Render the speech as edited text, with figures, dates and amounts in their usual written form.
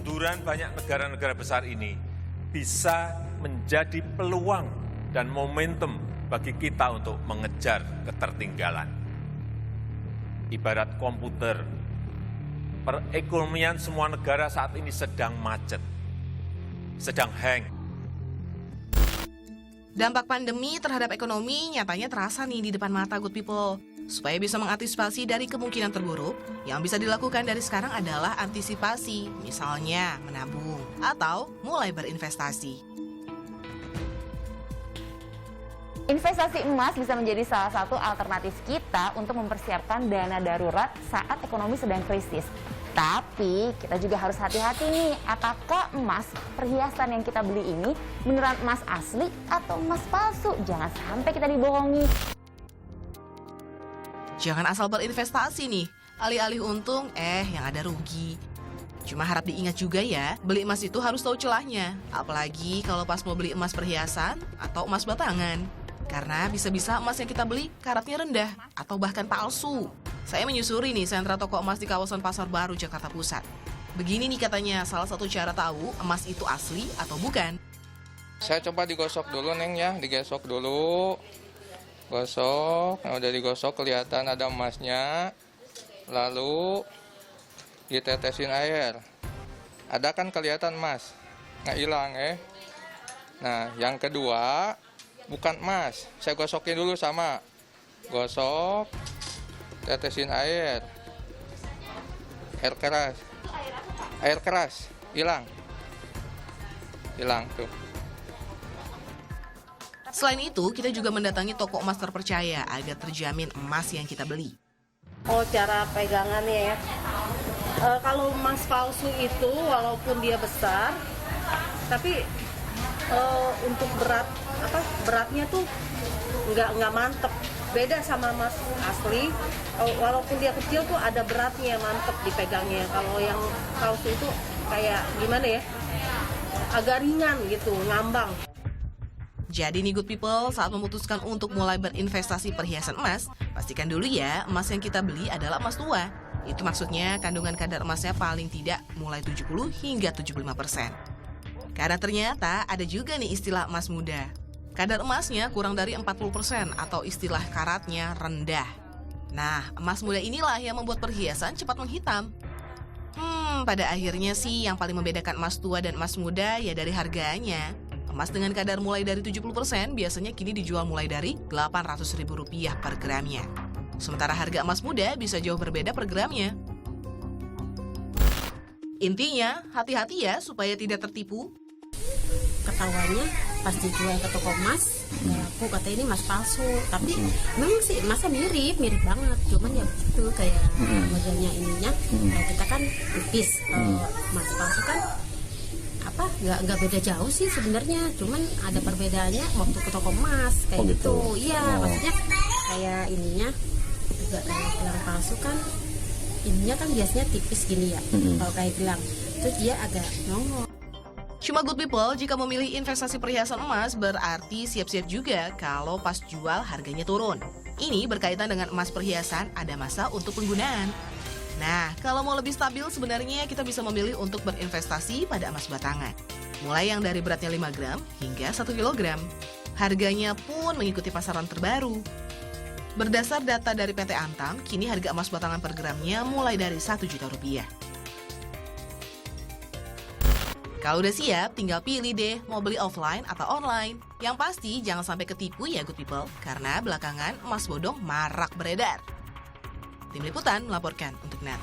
kemunduran banyak negara-negara besar ini bisa menjadi peluang dan momentum bagi kita untuk mengejar ketertinggalan. Ibarat komputer, perekonomian semua negara saat ini sedang macet, sedang hang. Dampak pandemi terhadap ekonomi nyatanya terasa nih di depan mata good people. Supaya bisa mengantisipasi dari kemungkinan terburuk, yang bisa dilakukan dari sekarang adalah antisipasi, misalnya menabung atau mulai berinvestasi. Investasi emas bisa menjadi salah satu alternatif kita untuk mempersiapkan dana darurat saat ekonomi sedang krisis. Tapi kita juga harus hati-hati nih, apakah emas perhiasan yang kita beli ini beneran emas asli atau emas palsu? Jangan sampai kita dibohongi. Jangan asal berinvestasi nih, alih-alih untung, yang ada rugi. Cuma harap diingat juga ya, beli emas itu harus tahu celahnya. Apalagi kalau pas mau beli emas perhiasan atau emas batangan. Karena bisa-bisa emas yang kita beli karatnya rendah atau bahkan palsu. Saya menyusuri nih sentra toko emas di kawasan Pasar Baru, Jakarta Pusat. Begini nih katanya, salah satu cara tahu emas itu asli atau bukan. Saya coba digosok dulu, Neng ya, digesok dulu. Gosok, nah udah digosok kelihatan ada emasnya. Lalu ditetesin air. Ada kan kelihatan emas, nggak hilang Nah, yang kedua bukan emas. Saya gosokin dulu sama. Gosok, tetesin air. Air keras. Air keras, hilang. Hilang tuh. Selain itu, kita juga mendatangi toko emas terpercaya agar terjamin emas yang kita beli. Oh, cara pegangannya ya. Kalau emas palsu itu walaupun dia besar, tapi untuk beratnya tuh nggak mantep. Beda sama emas asli, walaupun dia kecil tuh ada beratnya, mantep dipegangnya. Kalau yang palsu itu kayak gimana ya, agak ringan gitu, ngambang. Jadi nih good people, saat memutuskan untuk mulai berinvestasi perhiasan emas, pastikan dulu ya emas yang kita beli adalah emas tua. Itu maksudnya kandungan kadar emasnya paling tidak mulai 70 hingga 75%. Karena ternyata ada juga nih istilah emas muda. Kadar emasnya kurang dari 40% atau istilah karatnya rendah. Nah, emas muda inilah yang membuat perhiasan cepat menghitam. Pada akhirnya sih yang paling membedakan emas tua dan emas muda ya dari harganya. Emas dengan kadar mulai dari 70% biasanya kini dijual mulai dari Rp800.000 per gramnya. Sementara harga emas muda bisa jauh berbeda per gramnya. Intinya, hati-hati ya supaya tidak tertipu. Ketahuannya pas dijual ke toko emas, aku kata ini emas palsu. Tapi memang sih emasnya mirip banget. Cuman ya begitu kayak modelnya ininya. Kalau kita kan tipis, emas palsu kan nggak beda jauh sih sebenarnya, cuman ada perbedaannya waktu ke toko emas kayak gitu. Iya, maksudnya kayak ininya juga kayak gelang palsu kan ininya kan biasanya tipis gini ya. Kalau kayak gelang itu dia agak nongol. Cuma good people, jika memilih investasi perhiasan emas berarti siap-siap juga kalau pas jual harganya turun. Ini berkaitan dengan emas perhiasan ada masa untuk penggunaan. Nah, kalau mau lebih stabil sebenarnya kita bisa memilih untuk berinvestasi pada emas batangan. Mulai yang dari beratnya 5 gram hingga 1 kilogram. Harganya pun mengikuti pasaran terbaru. Berdasar data dari PT Antam, kini harga emas batangan per gramnya mulai dari Rp1 juta. Kalau udah siap, tinggal pilih deh mau beli offline atau online. Yang pasti jangan sampai ketipu ya good people, karena belakangan emas bodong marak beredar. Tim Liputan melaporkan untuk NET.